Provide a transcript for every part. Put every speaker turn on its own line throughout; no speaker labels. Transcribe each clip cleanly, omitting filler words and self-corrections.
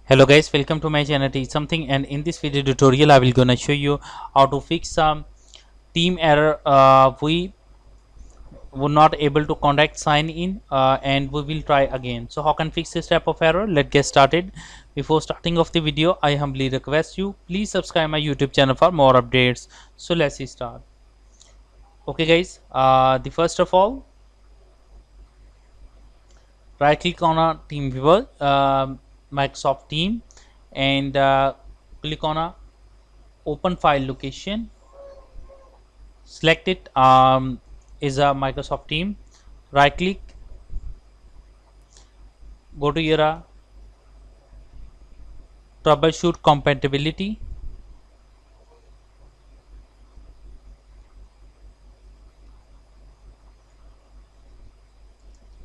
Hello guys, welcome to my channel Teach Something, and in this video tutorial I will gonna show you how to fix some team error. We were not able to contact sign in, and we will try again. So how can fix this type of error? Let's get started. Before starting off the video, I humbly request you please subscribe my YouTube channel for more updates. So let's start. Okay guys, the first of all, right click on a team viewer, Microsoft team, and click on a open file location. Select it, is a Microsoft team. Right click, go to your troubleshoot compatibility.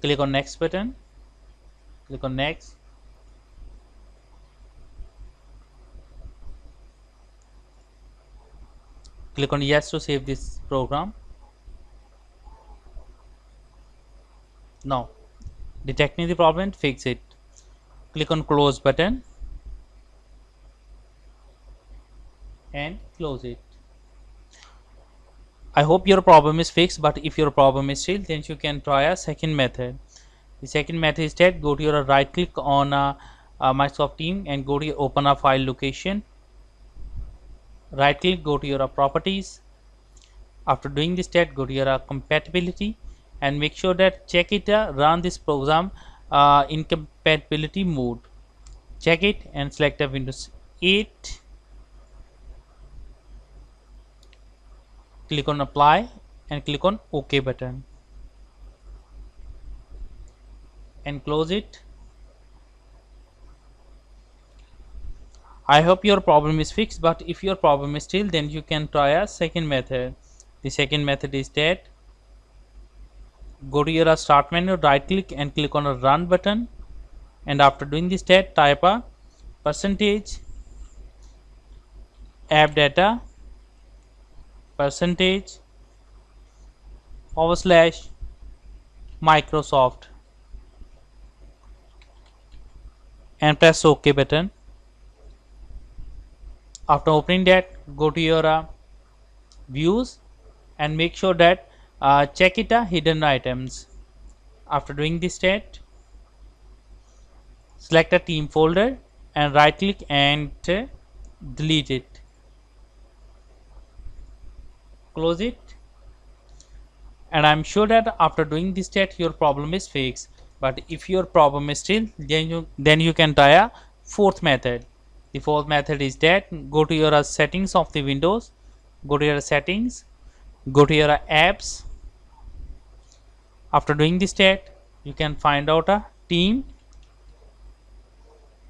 Click on next button, click on next. Click on yes to save this program. Now detecting the problem, fix it. Click on close button and close it. I hope your problem is fixed, but if your problem is still, then you can try a second method. The second method is that go to your right click on Microsoft team and go to your open a file location. Right click, go to your properties. After doing this step, go to your compatibility and make sure that check it, run this program in compatibility mode. Check it and select a Windows 8. Click on apply and click on OK button and close it. I hope your problem is fixed, but if your problem is still, then you can try a second method. The second method is that go to your start menu, right click and click on a run button, and after doing this step, type a percentage app data percentage / Microsoft and press OK button. After opening that, go to your views and make sure that check it hidden items. After doing this step, select a team folder and right click and delete it. Close it, and I'm sure that after doing this step your problem is fixed. But if your problem is still, then you can try a fourth method. The fourth method is that go to your settings of the Windows, go to your settings, go to your apps. After doing this step, you can find out a team,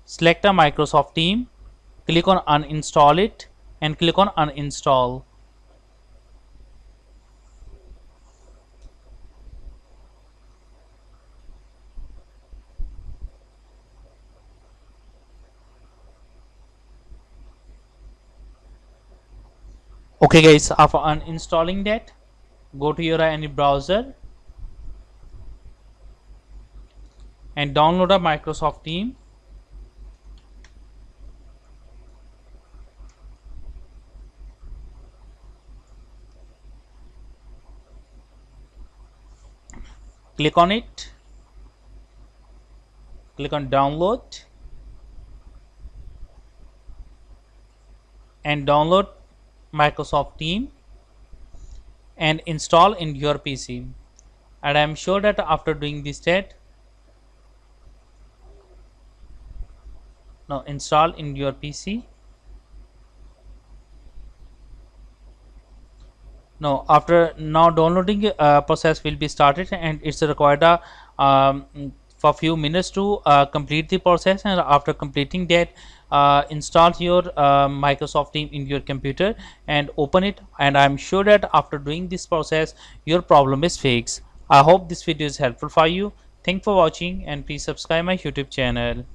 select a Microsoft team, click on uninstall it and click on uninstall. Okay guys, after uninstalling that, go to your any browser and download a Microsoft team. Click on it, click on download and download Microsoft team and install in your PC. And I am sure that after doing this step, now install in your PC. After downloading process will be started, and it's required for a few minutes to complete the process. And after completing that, install your Microsoft team in your computer and open it, and I'm sure that after doing this process your problem is fixed. I hope this video is helpful for you. Thanks for watching, and please subscribe my YouTube channel.